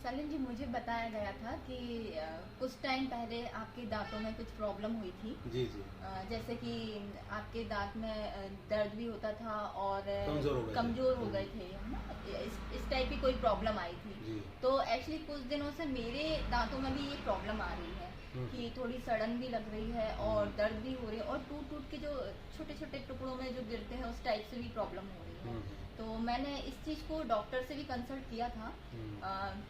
सलीम जी, मुझे बताया गया था कि कुछ टाइम पहले आपके दांतों में कुछ प्रॉब्लम हुई थी। जी जी। जैसे कि आपके दांत में दर्द भी होता था और कमजोर हो गए कमजोर हो गए थे, है ना। इस टाइप की कोई प्रॉब्लम आई थी। जी। तो एक्चुअली कुछ दिनों से मेरे दांतों में भी ये प्रॉब्लम आ रही है कि थोड़ी सड़न भी लग रही है और दर्द भी हो रही है और टूट टूट के जो छोटे छोटे टुकड़ों में जो गिरते हैं उस टाइप से भी प्रॉब्लम हो रही है। तो मैंने इस चीज़ को डॉक्टर से भी कंसल्ट किया था।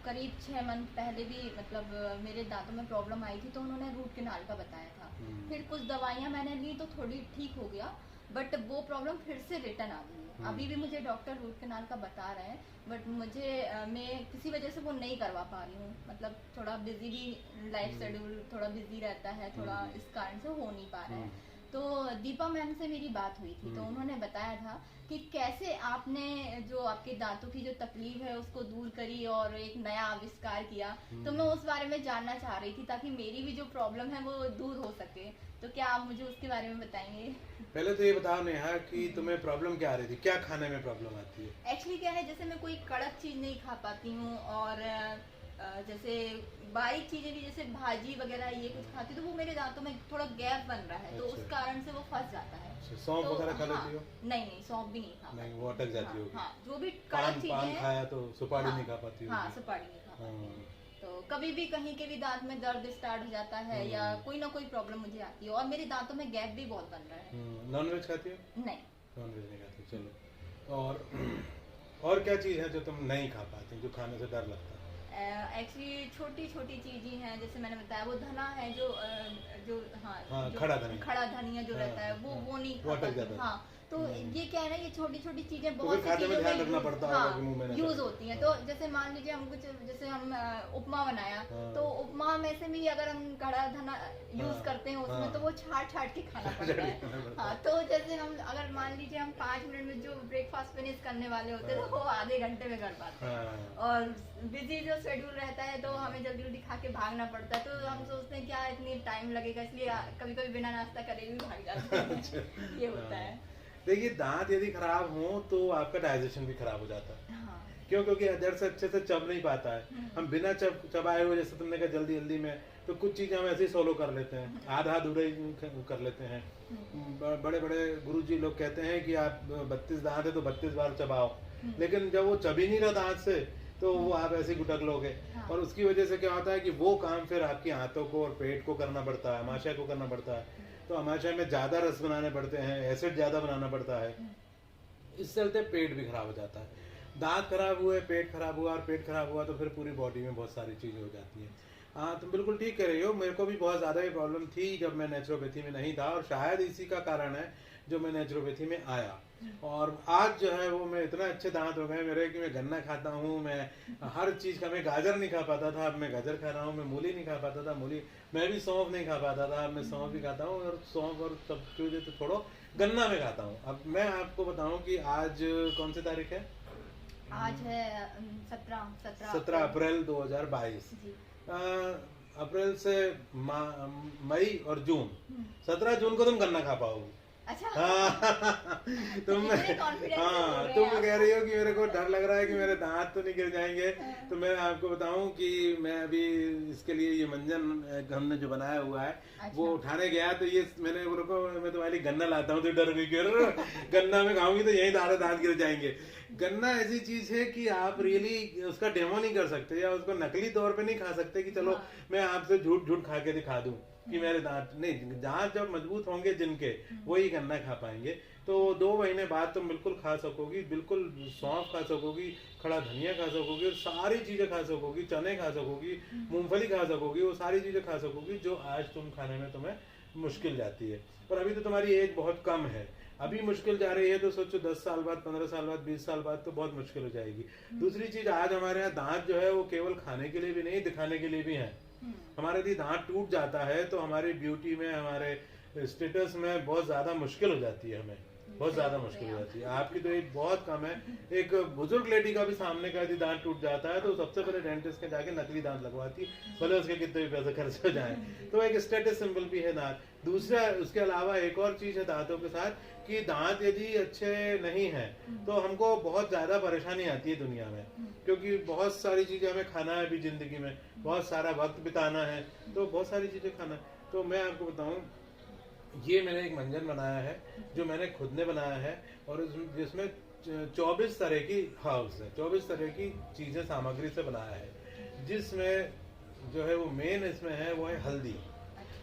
करीब 6 मंथ पहले भी मतलब मेरे दांतों में प्रॉब्लम आई थी, तो उन्होंने रूट कैनाल का बताया था। फिर कुछ दवाइयाँ मैंने ली तो थोड़ी ठीक हो गया, बट वो प्रॉब्लम फिर से रिटर्न आ गई है। अभी भी मुझे डॉक्टर रूट कैनाल का बता रहे हैं, बट मुझे मैं किसी वजह से वो नहीं करवा पा रही हूँ। मतलब थोड़ा बिजी भी लाइफ शेड्यूल थोड़ा बिजी रहता है, थोड़ा इस कारण से हो नहीं पा रहा है। तो दीपा मैम से मेरी बात हुई थी, तो उन्होंने बताया था कि कैसे आपने जो आपके दांतों की जो तकलीफ है उसको दूर करी और एक नया आविष्कार किया। तो मैं उस बारे में जानना चाह रही थी ताकि मेरी भी जो प्रॉब्लम है वो दूर हो सके। तो क्या आप मुझे उसके बारे में बताएंगे? पहले तो ये बताओ नेहा कि तुम्हें प्रॉब्लम क्या आ रही थी, क्या खाने में प्रॉब्लम आती है? एक्चुअली क्या है, जैसे मैं कोई कड़क चीज नहीं खा पाती हूँ और जैसे बारीक चीजें भी जैसे भाजी वगैरह ये कुछ खाती हूँ तो वो मेरे दांतों में थोड़ा गैप बन रहा है। तो उस कारण से वो फंस जाता है। सौंफ तो वगैरह खा हाँ, लेती हो? नहीं नहीं, सौंफ भी नहीं खा नहीं, पाती। वो अटक जाती होगी। हाँ, जो भी पान कड़क चीजें पान हैं। खाया तो सुपारी हाँ, नहीं खा पाती हाँ, होगी। सुपारी नहीं खा पाती। तो कभी भी कहीं के भी दांत में दर्द स्टार्ट हो जाता है या कोई ना कोई प्रॉब्लम मुझे आती है और मेरे दांतों में गैप भी बहुत बन रहा है। नॉन वेज खाती हो? नहीं। नॉन वेज नहीं खाती, चलो। और क्या चीज़ है जो तुम नहीं खा पाती, जो खाने से डर लगता है? एक्चुअली छोटी छोटी चीजें हैं, जैसे मैंने बताया वो धना है जो हाँ, जो खड़ा धनिया जो हाँ, रहता है वो हाँ, वो नहीं वो खा अटक पाती। जाता है। हाँ, तो ये क्या है ना, ये छोटी छोटी चीजें तो बहुत फिर सी खाने में चीजों ध्यान रखना यूज पड़ता होगा कि मुंह में ना यूज चले। होती हैं। हाँ। तो जैसे मान लीजिए हम कुछ जैसे हम उपमा बनाया तो उपमा में से भी अगर हम खड़ा धना यूज करते हैं उसमें, तो वो छाट छाट के खाना पड़ता है। हाँ, तो जैसे हम अगर मान लीजिए हम 5 मिनट में जो ब्रेकफास्ट फिनिश करने वाले होते हैं तो वो आधे घंटे में कर पाते हैं। और बिजी जो शेड्यूल रहता है तो हमें जल्दी जल्दी खा के भागना पड़ता है। तो हम सोचते हैं क्या इतनी टाइम लगेगा, इसलिए कभी कभी बिना नाश्ता करे भी भाग जाते हैं। ये होता है। देखिए, दांत यदि खराब हो तो आपका डाइजेशन भी खराब हो जाता है। हाँ। क्यों? क्योंकि अंदर से अच्छे से चब नहीं पाता है। हम बिना चबाए हुए, जैसे तुमने कहा जल्दी जल्दी में, तो कुछ चीजें हम ऐसे ही सोलो कर लेते हैं, आधा अधूरा ही कर लेते हैं। बड़े बड़े गुरुजी लोग कहते हैं कि आप 32 दांत है तो 32 बार चबाओ, लेकिन जब वो चब ही नहीं रहा दांत से तो वो आप ऐसे गुटक लोगे। और उसकी वजह से क्या होता है कि वो काम फिर आपकी आंतों को और पेट को करना पड़ता है, आमाशय को करना पड़ता है। तो आमाशय में ज्यादा रस बनाने पड़ते हैं, एसिड ज्यादा बनाना पड़ता है। इस चलते पेट भी खराब हो जाता है। दांत खराब हुए, पेट खराब हुआ, और पेट खराब हुआ तो फिर पूरी बॉडी में बहुत सारी चीजें हो जाती हैं। हाँ, तुम बिल्कुल ठीक कह रही हो। मेरे को भी बहुत ज़्यादा ये प्रॉब्लम थी जब मैं नेचुरोपैथी में नहीं था, और शायद इसी का कारण है जो मैं नेचुरोपैथी में आया। और आज जो है वो मैं इतना अच्छे दांत हो गए मेरे कि मैं गन्ना खाता हूँ, मैं हर चीज़ का, मैं गाजर नहीं खा पाता था, अब मैं गाजर खा रहा हूँ। मैं मूली नहीं खा पाता था, मूली, मैं भी सौंफ नहीं खा पाता था, अब मैं सौंफ भी खाता हूँ। और सौंफ और सब चीज़ें तो छोड़ो, गन्ना में खाता हूँ। अब मैं आपको बताऊँ कि आज कौन सी तारीख है? आज है 17 अप्रैल 2022। अप्रैल से मई और जून, 17 जून को तुम गन्ना खा पाओगे। अच्छा। हाँ, तुम कह रही हो कि मेरे को डर लग रहा है कि मेरे दांत तो नहीं गिर जाएंगे। तो मैं आपको बताऊं कि मैं अभी इसके लिए ये मंजन हमने जो बनाया हुआ है, अच्छा, वो उठाने गया तो ये मैंने मैं तुम्हारे लिए गन्ना लाता हूँ, तो डर गई गन्ना में खाऊंगी तो यही दांत गिर जाएंगे। गन्ना ऐसी चीज है कि आप रियली उसका डेमो नहीं कर सकते या उसको नकली तौर पे नहीं खा सकते कि चलो मैं आपसे झूठ खा के दिखा दूं कि मेरे दांत नहीं। दांत जब मजबूत होंगे जिनके, वही गन्ना खा पाएंगे। तो 2 महीने बाद तुम बिल्कुल खा सकोगी, बिल्कुल सौंफ खा सकोगी, खड़ा धनिया खा सकोगी, और सारी चीजें खा सकोगी, चने खा सकोगी, मूंगफली खा सकोगी, वो सारी चीजें खा सकोगी जो आज तुम खाने में तुम्हें मुश्किल जाती है। पर अभी तो तुम्हारी एज बहुत कम है, अभी मुश्किल जा रही है, तो सोचो 10 साल बाद, 15 साल बाद, 20 साल बाद तो बहुत मुश्किल हो जाएगी। दूसरी चीज, आज हमारे यहाँ दांत जो है वो केवल खाने के लिए भी नहीं, दिखाने के लिए भी है। हमारे यदि दांत टूट जाता है तो हमारी ब्यूटी में, हमारे स्टेटस में बहुत ज्यादा मुश्किल हो जाती है हमें। बहुत ज्यादा मुश्किल हो जाती है। आपकी तो एक बहुत कम है, एक बुजुर्ग लेडी का भी सामने का यदि दांत टूट जाता है तो सबसे पहले डेंटिस्ट के जाके नकली दांत लगवाती है, भले उसके कितने भी पैसे खर्च हो जाए। तो एक स्टेटस सिंबल भी है दांत। दूसरा उसके अलावा एक और चीज है दांतों के साथ कि दांत यदि अच्छे नहीं है तो हमको बहुत ज्यादा परेशानी आती है दुनिया में, क्योंकि बहुत सारी चीजें हमें खाना है भी जिंदगी में, बहुत सारा वक्त बिताना है, तो बहुत सारी चीजें खाना है। तो मैं आपको बताऊं, ये मैंने एक मंजन बनाया है जो मैंने खुद ने बनाया है, और जिसमें 24 तरह की हर्ब्स है, 24 तरह की चीजें सामग्री से बनाया है, जिसमें जो है वो मेन इसमें है वो है हल्दी।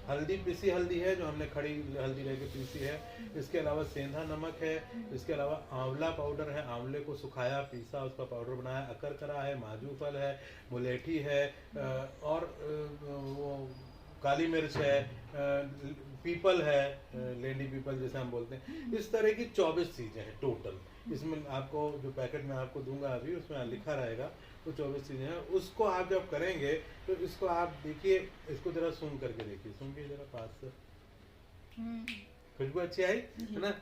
हल्दी पिसी हल्दी है जो हमने खड़ी हल्दी लेके पीसी है। इसके अलावा सेंधा नमक है। इसके अलावा आंवला पाउडर है, आंवले को सुखाया पीसा उसका पाउडर बनाया। अकरकरा है, माजू फल है, मुलेठी है, और वो काली मिर्च है, पीपल है, लेडी पीपल जैसे हम बोलते हैं। इस तरह की 24 चीजें हैं टोटल। इसमें आपको जो पैकेट में आपको दूंगा अभी उसमें लिखा रहेगा वो 24 चीजें हैं। उसको आप जब करेंगे तो इसको आप देखिए, इसको जरा सूंघ करके देखिए, सूंघिए जरा पास से, खुशबू अच्छी आई है ना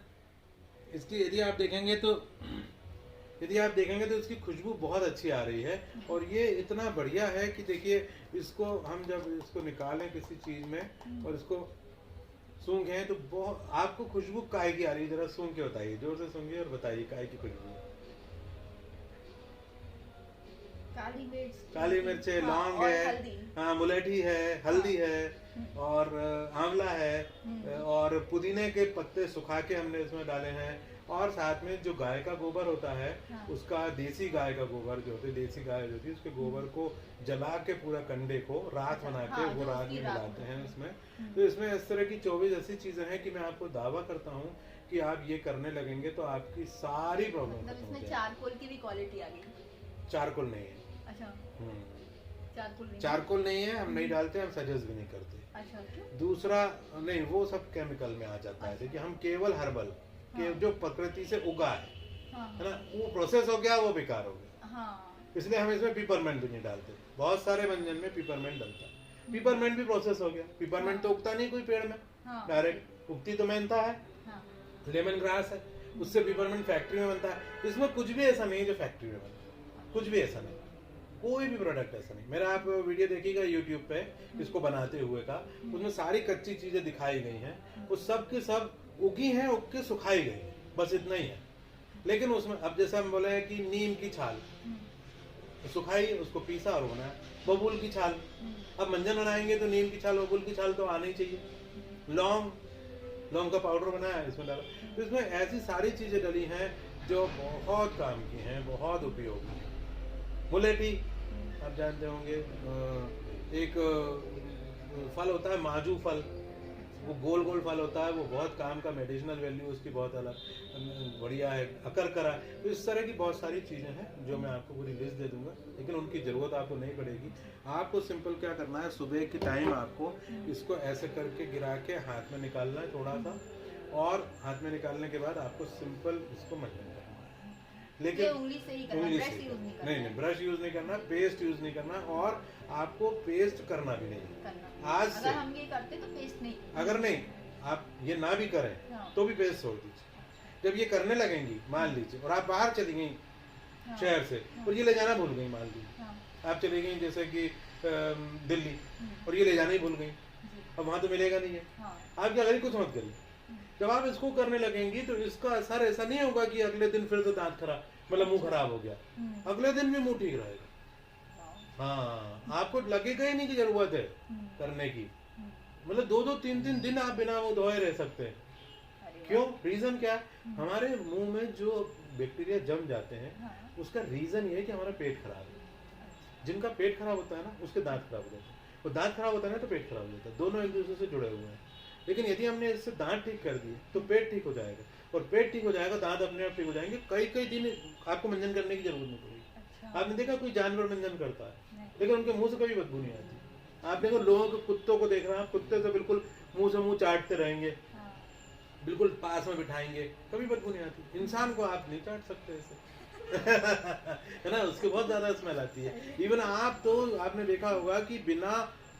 इसकी। यदि आप देखेंगे तो इसकी खुशबू बहुत अच्छी आ रही है, और ये इतना बढ़िया है कि देखिए इसको हम जब इसको निकालें किसी चीज में और इसको सूंघे तो बहुत आपको खुशबू काय की आ रही है, जरा सूंघ के बताइए, जोर से सूंघिए और बताइए काय की खुशबू। काली मिर्च है, लौंग है, हाँ मुलेठी है, हल्दी है, और आंवला है, और पुदीने के पत्ते सुखा के हमने इसमें डाले हैं, और साथ में जो गाय का गोबर होता है उसका, देसी गाय का गोबर जो होता है, देसी गाय जो होती है उसके गोबर को जला के पूरा कंडे को राख बना के वो राख में मिलाते हैं इसमें। तो इसमें इस तरह की 24 ऐसी चीजें हैं कि मैं आपको दावा करता हूँ कि आप ये करने लगेंगे तो आपकी सारी प्रॉब्लम खत्म हो जाएगी। चारकोल की भी क्वालिटी आ गई। चारकोल नहीं है। अच्छा, चारकोल नहीं है, हम नहीं डालते, हम सजेस्ट भी नहीं करते। अच्छा, क्यों? दूसरा नहीं, वो सब केमिकल में आ जाता है। देखिए हम केवल हर्बल के जो प्रकृति से उगा है ना, वो प्रोसेस हो गया, वो बेकार हो गया। इसलिए हम इसमें पिपरमेंट भी नहीं डालते। बहुत सारे व्यंजन में पिपरमेंट डलता है, पिपरमेंट भी प्रोसेस हो गया। पिपरमेंट तो उगता नहीं कोई पेड़ में, डायरेक्ट उगती तो मेंथा है, लेमन ग्रास है, उससे पिपरमेंट फैक्ट्री में बनता है। इसमें कुछ भी ऐसा नहीं है जो फैक्ट्री में बनता है, कुछ भी ऐसा नहीं, कोई भी प्रोडक्ट ऐसा नहीं। मेरा आप वीडियो देखिएगा यूट्यूब पे इसको बनाते हुए का, उसमें सारी कच्ची चीजें दिखाई गई हैं, वो सब के सब उगी हैं, उग के सुखाई गई हैं, बस इतना ही है। लेकिन उसमें अब जैसे हम बोले हैं कि नीम की छाल सुखाई, उसको पीसा और बनाया। बबूल की छाल, अब मंजन बनाएंगे तो नीम की छाल बबूल की छाल तो आनी चाहिए। लौंग का पाउडर बनाया इसमें डाला। तो इसमें ऐसी सारी चीजें डली हैं जो बहुत काम की हैं, बहुत उपयोगी है। मुलेठी आप जानते होंगे, एक फल होता है माजू फल, वो गोल गोल फल होता है, वो बहुत काम का, मेडिसिनल वैल्यू उसकी बहुत अलग बढ़िया है। अकरकरा, तो इस तरह की बहुत सारी चीज़ें हैं जो मैं आपको पूरी लिस्ट दे दूंगा, लेकिन उनकी ज़रूरत आपको नहीं पड़ेगी। आपको सिंपल क्या करना है, सुबह के टाइम आपको इसको ऐसे करके गिरा के हाथ में निकालना है थोड़ा सा, और हाथ में निकालने के बाद आपको सिंपल इसको मंजन करना है, लेकिन उंगली से ही करना, ब्रश यूज नहीं करना। नहीं, ब्रश यूज नहीं करना, पेस्ट यूज नहीं करना, और आपको पेस्ट करना भी नहीं करना। आज अगर हम ये करते तो पेस्ट नहीं, अगर नहीं आप ये ना भी करें तो भी पेस्ट छोड़ दीजिए। जब ये करने लगेंगी मान लीजिए, और आप बाहर चली गई शहर से और ये ले जाना भूल गई, मान लीजिए आप चली गई जैसे कि दिल्ली और ये ले जाना ही भूल गई, अब वहां तो मिलेगा नहीं है। आप क्या करिए, कुछ मत करिए, जब आप इसको करने लगेंगी तो इसका असर ऐसा नहीं होगा कि अगले दिन फिर तो दांत खराब, मतलब मुंह खराब हो गया, अगले दिन भी मुंह ठीक रहेगा। हाँ, आपको लगेगा ही नहीं कि जरूरत है करने की, मतलब 2-2, 3-3 दिन आप बिना मुंह धोए रह सकते हैं। क्यों? रीजन क्या? हमारे मुंह में जो बैक्टीरिया जम जाते हैं उसका रीजन ये है कि हमारा पेट खराब है। जिनका पेट खराब होता है ना उसके दांत खराब हो जाते हैं, और दांत खराब होता है ना तो पेट खराब हो जाता है, दोनों एक दूसरे से जुड़े हुए हैं। लेकिन यदि हमने इससे दांत ठीक कर दिए तो पेट ठीक हो जाएगा, और पेट ठीक हो जाएगा दांत अपने आप ठीक हो जाएंगे। कई दिन आपको मंजन करने की जरूरत नहीं पड़ेगी। आपने देखा कोई जानवर मंजन करता है लेकिन उनके मुंह से कभी बदबू नहीं आती। आप देखो लोगों के कुत्तों को देख रहे हैं, कुत्ते से बिल्कुल मुंह से मुंह चाटते रहेंगे, बिल्कुल पास में बिठाएंगे, कभी बदबू नहीं आती। इंसान को आप नहीं चाट सकते ऐसे है ना, उसकी बहुत ज्यादा स्मेल आती है। इवन आप तो आपने देखा होगा कि बिना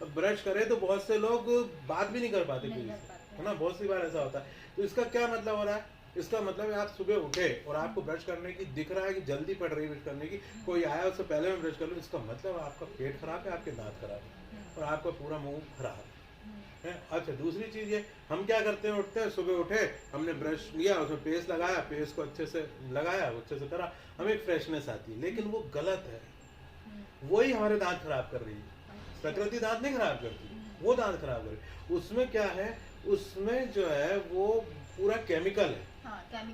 ब्रश करे तो बहुत से लोग बात भी नहीं कर पाते है ना, बहुत सी बार ऐसा होता है। तो इसका क्या मतलब हो रहा है इसका मतलब है आप सुबह उठे और आपको ब्रश करने की दिख रहा है कि जल्दी पड़ रही है ब्रश करने की, कोई आया उससे पहले मैं ब्रश कर लूँ, इसका मतलब आपका पेट खराब है, आपके दांत खराब है और आपका पूरा मुंह खराब है। अच्छा, दूसरी चीज़ ये, हम क्या करते हैं, उठते हैं, सुबह उठे, हमने ब्रश लिया, उसमें पेस्ट लगाया, पेस्ट को अच्छे से लगाया, अच्छे से करा, हमें एक फ्रेशनेस आती है, लेकिन वो गलत है। वही हमारे दांत खराब कर रही है। प्रकृति दांत नहीं खराब करती, वो दांत खराब कर रही है। उसमें क्या है, उसमें जो है वो पूरा केमिकल है।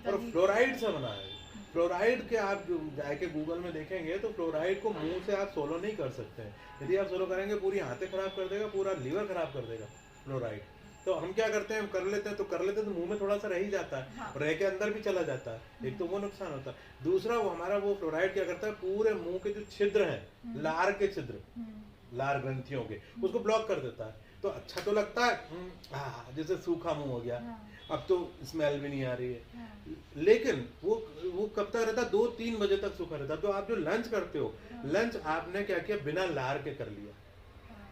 और फ्लोराइड से बना है। फ्लोराइड के आप जाके गूगल में देखेंगे तो फ्लोराइड को मुंह से आप सोलो नहीं कर सकते हैं। यदि आप सोलो करेंगे पूरी आंतें खराब कर देगा, पूरा लीवर खराब कर देगा फ्लोराइड। तो हम क्या करते हैं, हम कर लेते हैं तो मुंह में थोड़ा सा रह ही जाता है। हाँ। रह के अंदर भी चला जाता है। एक तो वो नुकसान होता है, दूसरा वो हमारा वो फ्लोराइड क्या करता है, पूरे मुंह के जो छिद्र हैं, लार के छिद्र, लार ग्रंथियों के, उसको ब्लॉक कर देता है। तो अच्छा तो लगता है, जैसे सूखा मुंह हो गया। हाँ। अब तो स्मेल भी नहीं आ रही है। हाँ। लेकिन वो कब तक रहता है, 2-3 बजे तक सूखा रहता है। तो आप जो लंच करते हो, लंच आपने क्या किया, बिना लार के कर लिया,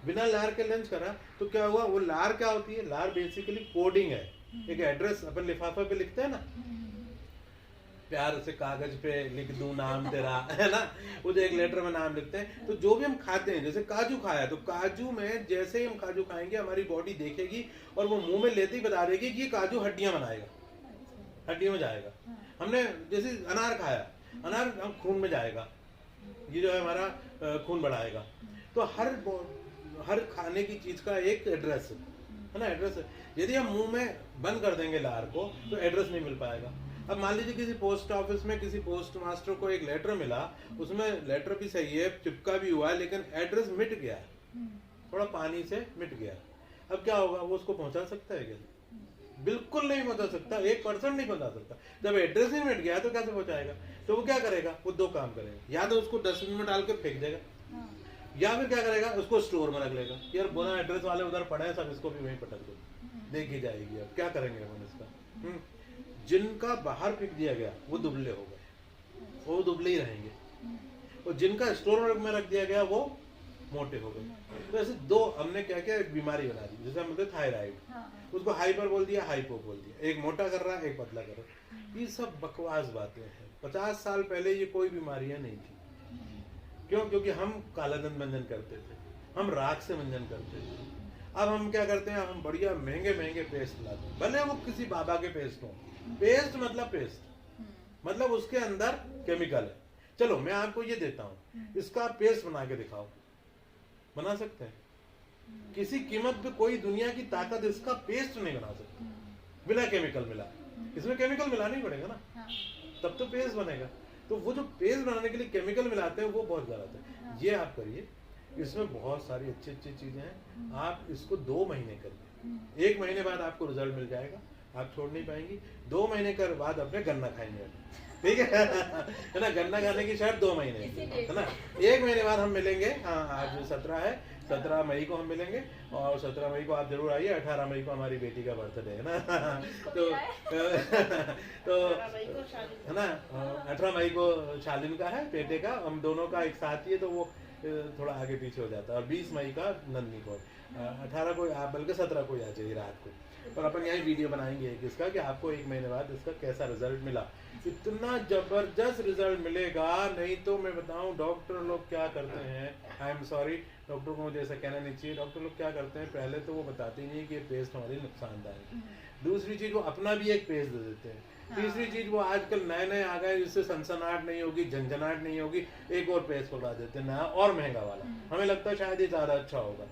बिना लार के लंच करा, तो क्या हुआ, वो लार क्या होती है, लार बेसिकली कोडिंग है, एक एड्रेस अपन लिफाफे पे लिखते हैं ना, प्यार से कागज पे लिख दूं नाम तेरा, है ना, वो जो एक लेटर में नाम लिखते हैं। तो जो भी हम खाते हैं, जैसे काजू खाया, तो काजू में जैसे ही हम काजू खाएंगे हमारी बॉडी देखेगी और वो मुंह में लेते ही बता देगी कि ये काजू हड्डियां बनाएगा, हड्डियों में जाएगा। हमने जैसे अनार खाया, अनार हम खून में जाएगा, ये जो है हमारा खून बढ़ाएगा। तो हर खाने की चीज का एक एड्रेस है ना, एड्रेस है। यदि हम मुंह में बंद कर देंगे लार को तो एड्रेस नहीं मिल पाएगा। अब मान लीजिए किसी पोस्ट ऑफिस में किसी पोस्ट मास्टर को एक लेटर मिला, उसमें लेटर भी सही है, चिपका भी हुआ है, लेकिन एड्रेस मिट गया, थोड़ा पानी से मिट गया। अब क्या होगा, वो उसको पहुंचा सकता है क्या? बिल्कुल नहीं पहुंचा सकता, 1% नहीं पहुंचा सकता। जब एड्रेस ही मिट गया तो कैसे पहुंचाएगा? तो वो क्या करेगा, वो 2 काम करेगा, या तो उसको डस्टबिन में डाल के फेंक देगा, या फिर क्या करेगा, उसको स्टोर में रख लेगा। यार बोला एड्रेस वाले उधर पड़े हैं सब, इसको भी वहीं पटक दो, देखी जाएगी। अब क्या करेंगे हम इसका? जिनका बाहर फेंक दिया गया वो दुबले हो गए, वो दुबले ही रहेंगे, और जिनका स्टोर में रख दिया गया वो मोटे हो गए। तो ऐसे 2 हमने क्या किया, एक बीमारी बना दी, जैसे हम बोलते थायराइड, उसको हाइपर बोल दिया, हाइपो बोल दिया, एक मोटा कर रहा है, एक पतला कर रहा है। ये सब बकवास बातें हैं। 50 साल पहले ये कोई बीमारियां नहीं थी। क्यों? क्योंकि हम काला दंत मंजन करते थे, हम राख से मंजन करते थे। अब हम क्या करते हैं, हम बढ़िया महंगे महंगे पेस्ट लाते हैं, भले वो किसी बाबा के पेस्ट हो। पेस्ट मतलब पेस्ट, मतलब उसके अंदर केमिकल है। चलो मैं आपको ये देता हूँ, इसका पेस्ट बना के दिखाओ, बना सकते हैं? किसी कीमत पे कोई दुनिया की ताकत इसका पेस्ट नहीं बना सकती बिना केमिकल मिला। इसमें केमिकल मिलाना ही पड़ेगा ना, तब तो पेस्ट बनेगा। तो वो जो पेस्ट बनाने के लिए केमिकल मिलाते हैं वो बहुत गलत है। ये आप करिए, इसमें बहुत सारी अच्छी अच्छी चीजें हैं। आप इसको 2 महीने करिए, 1 महीने बाद आपको रिजल्ट मिल जाएगा, आप छोड़ नहीं पाएंगी। 2 महीने के बाद अपने गन्ना खाएंगे, ठीक है ना? गन्ना खाने की शर्त 2 महीने है ना। 1 महीने बाद हम मिलेंगे। हाँ, आज 17 है, 17 मई को हम मिलेंगे, और 17 मई को आप जरूर आइए। 18 मई को हमारी बेटी का बर्थडे है ना, तो है ना, 18 मई को शालिन का है, बेटे का, हम दोनों का एक साथ ही है, तो वो थोड़ा आगे पीछे हो जाता है। और 20 मई का नंदनी को, 18 को आप, बल्कि 17 को आ जाइए रात को, और अपन यही वीडियो बनाएंगे इसका कि आपको 1 महीने बाद इसका कैसा रिजल्ट मिला। इतना जबरदस्त रिजल्ट मिलेगा। नहीं तो मैं बताऊं, डॉक्टर लोग क्या करते हैं, आई एम सॉरी, डॉक्टर को मुझे ऐसा कहना नहीं चाहिए, डॉक्टर लोग क्या करते हैं, पहले तो वो बताते ही नहीं कि ये पेस्ट हमारे नुकसानदायक है। दूसरी चीज, वो अपना भी एक पेस्ट दे देते हैं। तीसरी चीज, वो आजकल नए नए आ गए, जिससे सनसनाहट नहीं होगी, झंझनाहट नहीं होगी, एक और पेस्ट पकड़ा देते हैं नया और महंगा वाला। हमें लगता है शायद ये ज्यादा अच्छा होगा,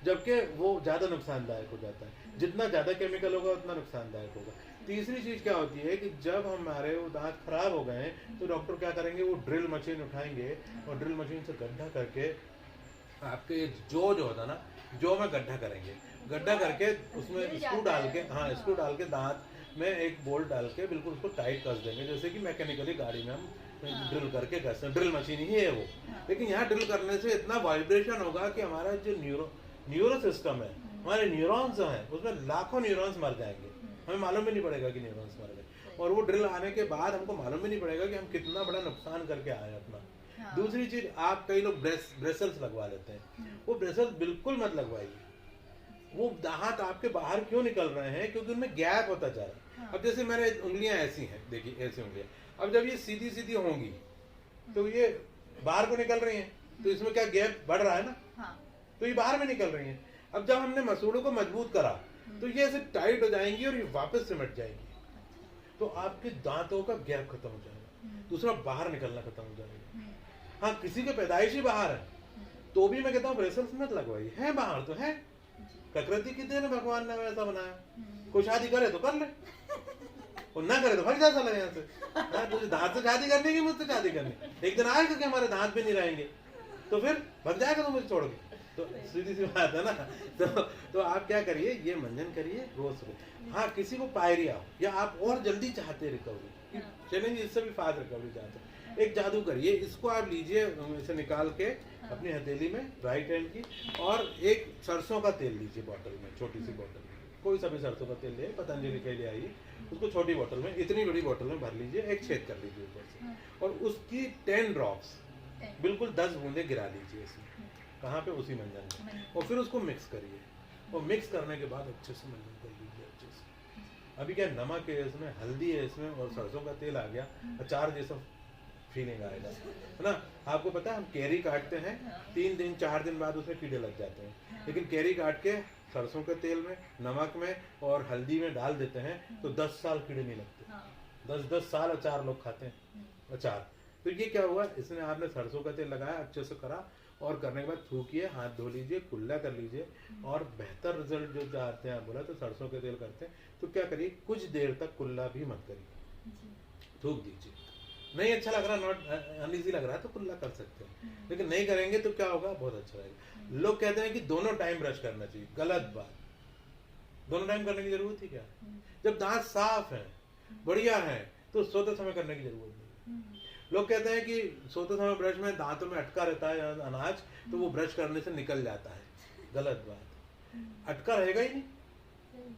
जबकि वो ज्यादा नुकसानदायक हो जाता है। जितना ज्यादा केमिकल होगा उतना नुकसानदायक होगा। तीसरी चीज क्या होती है कि जब हमारे वो दांत खराब हो गए तो डॉक्टर क्या करेंगे, वो ड्रिल मशीन उठाएंगे और ड्रिल मशीन से गड्ढा करके आपके जो होता ना, जो में गड्ढा करेंगे, गड्ढा करके उसमें स्क्रू डाल के, हाँ स्क्रू डाल के दांत में एक बोल्ट डाल के बिल्कुल उसको टाइट कर देंगे, जैसे कि मैकेनिकली गाड़ी में हम ड्रिल करके करते हैं। ड्रिल मशीन ही है वो, लेकिन यहाँ ड्रिल करने से इतना वाइब्रेशन होगा कि हमारा जो न्यूरो सिस्टम है, हमारे न्यूरॉन्स हैं, उसमें लाखों न्यूरॉन्स मर जाएंगे, हमें मालूम भी नहीं पड़ेगा कि न्यूरॉन्स मर गए। और वो ड्रिल आने के बाद हमको मालूम भी नहीं पड़ेगा कि हम कितना बड़ा नुकसान करके आए अपना। दूसरी चीज, आप कई लोग ब्रेसल्स लगवा लेते हैं, वो ब्रेसल्स बिल्कुल मत लगवाइए। वो दांत आपके बाहर क्यों निकल रहे हैं? क्योंकि उनमें गैप होता जा रहा है। अब जैसे मेरे उंगलियां ऐसी हैं, देखिए ऐसी उंगलियां, अब जब ये सीधी सीधी होंगी तो ये बाहर को निकल रही हैं, तो इसमें क्या गैप बढ़ रहा है ना, तो ये बाहर में निकल रही हैं। अब जब हमने मसूड़ों को मजबूत करा तो ये ऐसे टाइट हो जाएंगी और ये वापस सिमट जाएंगी, तो आपके दांतों का गैप खत्म हो जाएगा, दूसरा बाहर निकलना खत्म हो जाएगा। हाँ, किसी के पैदाइशी बाहर है तो भी मैं कहता हूँ ब्रेसल्स मत लगवाइए, है बाहर तो है, प्रकृति की देन है, भगवान ने वैसा बनाया। कोई शादी करे तो कर ले और ना करे तो भाग जा साला यहाँ से। तुझे दांत से शादी करनी है, मुझसे शादी करनी, एक दिन आएगा कि हमारे दांत भी नहीं रहेंगे तो फिर भग जाएगा तो मुझे छोड़ के, तो सीधी सी बात है ना। तो आप क्या करिए, ये मंजन करिए रोज सुबह। हाँ, किसी को पायरिया हो या आप और जल्दी चाहते रिकवरी, चलेंगे इससे भी फास्ट रिकवरी चाहते, एक जादू करिए, इसको आप लीजिए इसे निकाल के अपनी हथेली में राइट हैंड की, और एक सरसों का तेल लीजिए बॉटल में, छोटी सी बॉटल में, कोई सा भी सरसों का तेल ले, पतंजलि के लिए आइए, उसको छोटी बॉटल में, इतनी बड़ी बॉटल में भर लीजिए, एक छेद कर लीजिए ऊपर से, और उसकी 10 ड्रॉप्स बिल्कुल 10 बूंदे गिरा लीजिए इसमें, कहाँ पे, उसी मंजन में, और फिर उसको मिक्स करिए, और मिक्स करने के बाद अच्छे से मंजन कर लीजिए अच्छे से। अभी क्या नमक है इसमें, हल्दी है इसमें, और सरसों का तेल आ गया, अचार जैसा फीलिंग आएगा, है ना। आपको पता है हम कैरी काटते हैं 3 दिन 4 दिन बाद उसमें कीड़े लग जाते हैं, लेकिन कैरी काट के सरसों के तेल में, नमक में और हल्दी में डाल देते हैं तो 10 साल कीड़े नहीं लगते। 10 साल अचार लोग खाते हैं अचार। तो ये क्या हुआ, इसने आपने सरसों का तेल लगाया, अच्छे से करा, और करने के बाद थूकिए, हाथ धो लीजिए, कुल्ला कर लीजिए, और बेहतर रिजल्ट जो चाहते हैं आप बोला तो सरसों के तेल करते हैं तो क्या करिए, कुछ देर तक कुल्ला भी मत करिए, थूक दीजिए। नहीं अच्छा लग रहा, नॉट अनईजी लग रहा है तो कुल्ला कर सकते हैं, लेकिन नहीं करेंगे तो क्या होगा, बहुत अच्छा रहेगा। लोग कहते हैं कि दोनों टाइम ब्रश करना चाहिए, गलत बात। दोनों टाइम करने की जरूरत ही क्या, जब दांत साफ है, बढ़िया है, तो सोते समय करने की जरूरत नहीं। लोग कहते हैं कि सोते समय ब्रश में दांतों में अटका रहता है अनाज, तो वो ब्रश करने से निकल जाता है, गलत बात। अटका रहेगा ही नहीं,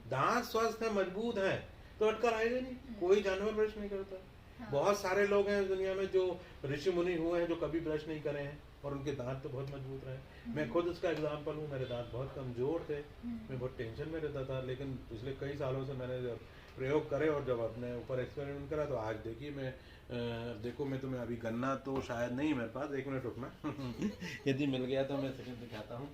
दांत स्वस्थ है, मजबूत है, तो अटका रहेगा ही नहीं। कोई जानवर ब्रश नहीं करता। बहुत सारे लोग हैं दुनिया में जो ऋषि मुनि हुए हैं जो कभी ब्रश नहीं करे हैं और उनके दांत तो बहुत मजबूत रहे। मैं खुद उसका एग्जांपल हूँ, मेरे दांत बहुत कमजोर थे, मैं बहुत टेंशन में रहता था, लेकिन पिछले कई सालों से मैंने जब प्रयोग करे और जब अपने ऊपर एक्सपेरिमेंट करा तो आज देखिए मैं देखो, मैं तुम्हें अभी गन्ना तो शायद नहीं मेरे पास, 1 मिनट रुकना यदि मिल गया तो मैं सेकंड दिखाता हूँ।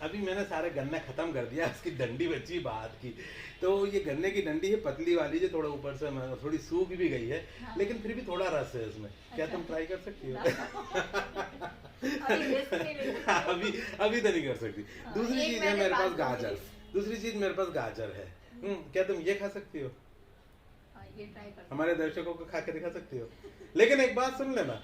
अभी मैंने सारे गन्ना खत्म कर दिया, इसकी डंडी बची बात की, तो ये गन्ने की डंडी है पतली वाली जो थोड़ा ऊपर से थोड़ी सूख भी गई है, हाँ। लेकिन फिर भी थोड़ा रस है इसमें। अच्छा। क्या तुम ट्राई कर सकती हो? अभी तो नहीं कर सकती। दूसरी चीज है मेरे पास गाजर, दूसरी चीज मेरे पास गाजर है, क्या तुम ये खा सकती हो? ये ट्राई कर, हमारे दर्शकों को खा के दिखा सकती हो। लेकिन एक बात सुन लेना,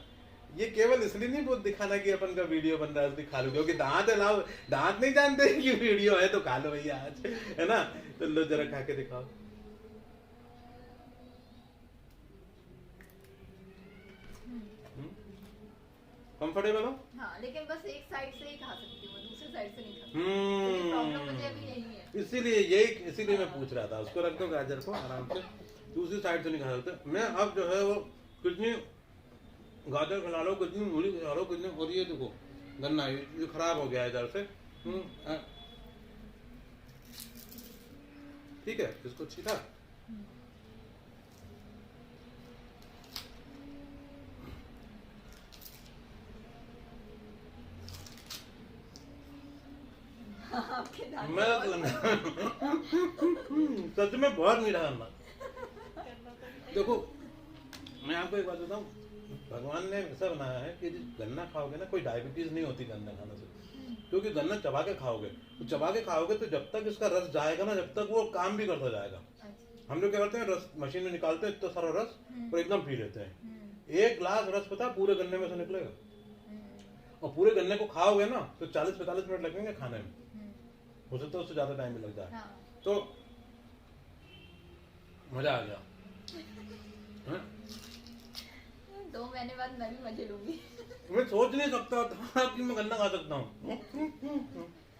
ये केवल इसलिए नहीं बहुत दिखाना कि अपन का वीडियो बन रहा है खा लो, क्योंकि दांत अलाव, दांत नहीं जानते कि वीडियो है तो खा लो भैया आज, है ना। तो लो जरा खा के दिखाओ। कंफर्टेबल हो? हाँ, लेकिन बस एक साइड से ही खा सकती हूँ, दूसरी साइड से नहीं खा सकती। प्रॉब्लम मुझे अभी यही है। इसीलिए मैं पूछ रहा था। उसको रख दो गाजर को आराम से, दूसरी साइड से नहीं खा सकते। मैं अब जो है वो कितनी गाजर खिला लो, कितनी मूली खिला लो, कितनी, और ये देखो गन्ना ये खराब हो गया है इधर से, ठीक है, इसको छीटा, मैं सच में बहुत मीठा गन्ना। देखो मैं आपको एक बात बताऊं, भगवान ने ऐसा बनाया है कि गन्ना खाओगे ना, कोई डायबिटीज नहीं होती गन्ना खाने से, क्योंकि गन्ना चबा के खाओगे, तो चबा के खाओगे तो जब तक इसका रस जाएगा ना, जब तक वो काम भी करता जाएगा। हम लोग क्या करते हैं, रस मशीन में निकालते हैं इतना सारा रस और एकदम पी लेते हैं। 1 गिलास रस पता पूरे गन्ने में से निकलेगा, और पूरे गन्ने को खाओगे ना तो 40-45 मिनट लगेंगे खाने में, हो सकता है उससे ज्यादा टाइम भी लग जाए। तो मजा आ गया। 2 महीने बाद मैं भी मजे लूंगी। मैं सोच नहीं सकता था कि मैं गन्ना खा सकता हूँ।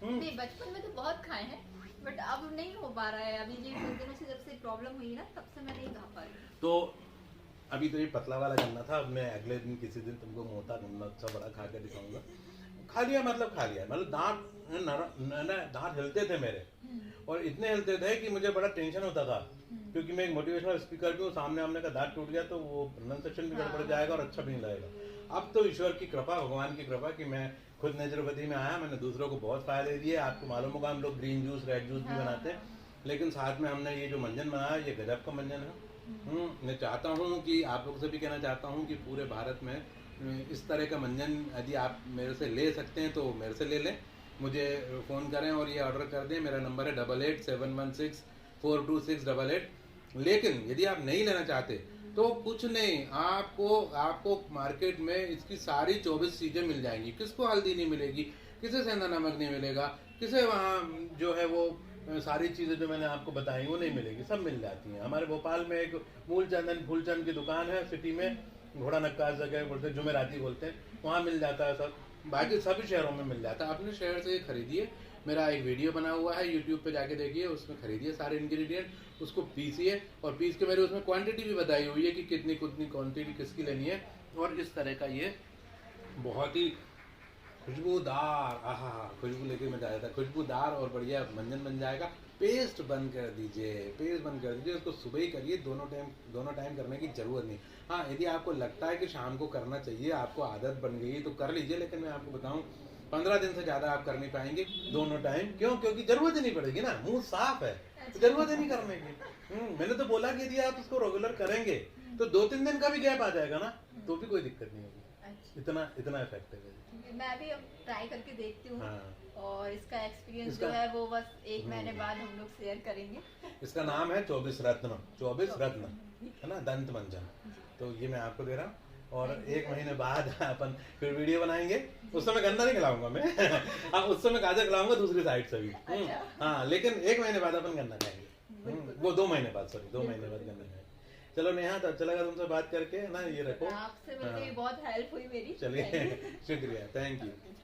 नहीं, बचपन में तो बहुत खाए हैं, बट अब नहीं हो पा रहा है। अभी ये 2 दिनों से जब से प्रॉब्लम हुई ना, तब से मैं नहीं खा पा रही। तो अभी तो ये पतला वाला गन्ना था, अब मैं अगले दिन किसी दिन तुमको मोटा गन्ना अच्छा बड़ा खा के दिखाऊंगा। खा लिया मतलब दांत दांत हिलते थे मेरे, और इतने हिलते थे कि मुझे बड़ा टेंशन होता था, क्योंकि मैं एक मोटिवेशनल स्पीकर भी हूँ। सामने आमने का दांत टूट गया तो वो प्रोनाउंसिएशन भी गड़बड़ जाएगा और अच्छा भी नहीं लगेगा। अब तो ईश्वर की कृपा, भगवान की कृपा कि मैं खुद नेचुरोपैथी में आया, मैंने दूसरों को बहुत फायदे दिए। आपको मालूम होगा हम लोग ग्रीन जूस, रेड जूस भी बनाते हैं, लेकिन साथ में हमने ये जो मंजन बनाया, ये गजब का मंजन है। मैं चाहता हूँ कि आप लोग से भी कहना चाहता हूँ कि पूरे भारत में इस तरह का मंजन यदि आप मेरे से ले सकते हैं तो मेरे से ले लें, मुझे फ़ोन करें और ये ऑर्डर कर दें। मेरा नंबर है 8871642688। लेकिन यदि आप नहीं लेना चाहते तो कुछ नहीं, आपको मार्केट में इसकी सारी 24 चीज़ें मिल जाएंगी। किसको हल्दी नहीं मिलेगी, किसे सेंधा नमक नहीं मिलेगा, किसे वहाँ जो है वो सारी चीज़ें जो मैंने आपको बताई वो नहीं मिलेगी, सब मिल जाती हैं। हमारे भोपाल में एक फूलचंद की दुकान है सिटी में, घोड़ा नक्काश जगह बोलते हैं, जुमेराती बोलते हैं, वहाँ मिल जाता है सब। बाकी सभी शहरों में मिल जाता है। अपने शहर से खरीदिए। मेरा एक वीडियो बना हुआ है यूट्यूब पे, जाके देखिए, उसमें खरीदिए सारे इंग्रेडिएंट, उसको पीसिए, और पीस के मेरे उसमें क्वांटिटी भी बताई हुई है कि कितनी क्वांटिटी किसकी लेनी है। और इस तरह का ये बहुत ही खुशबूदार, आहा, खुशबू लेके मैं जा रहा था, खुशबूदार और बढ़िया मंजन बन जाएगा। पेस्ट बंद कर दीजिए, उसको सुबह ही करिए, दोनों टाइम करने की जरूरत नहीं। हाँ, यदि आपको लगता है कि शाम को करना चाहिए, आपको आदत बन गई तो कर लीजिए, लेकिन मैं आपको बताऊं 15 दिन से ज्यादा आप कर नहीं पाएंगे दोनों टाइम। क्यों? क्योंकि जरूरत ही नहीं पड़ेगी ना, मुंह साफ है, तो जरूरत ही नहीं करने की। मैंने तो बोला कि यदि आप इसको रेगुलर करेंगे तो 2-3 दिन का भी गैप आ जाएगा ना, तो भी कोई दिक्कत नहीं होगी। इतना इफेक्टिव है। मैं भी अब ट्राई करके देखती हूँ। हाँ। और इसका एक्सपीरियंस जो है वो बस 1 महीने बाद हम लोग शेयर करेंगे। इसका नाम है 24 रत्न, है ना, दंत मंजन। तो ये मैं आपको दे रहा हूँ, और 1 महीने बाद अपन फिर वीडियो बनाएंगे। उस समय गन्ना नहीं खिलाऊंगा मैं हाँ, उस समय गाजर खिलाऊंगा दूसरी साइड से भी। हाँ, लेकिन 1 महीने बाद अपन गन्ना खाएंगे। वो 2 महीने बाद, 2 महीने बाद गन्ना खाएंगे। चलो नेहा, तो अच्छा लगा तुमसे बात करके ना, ये रखो। आपसे मिलके बहुत हेल्प हुई मेरी। चलिए शुक्रिया, थैंक यू।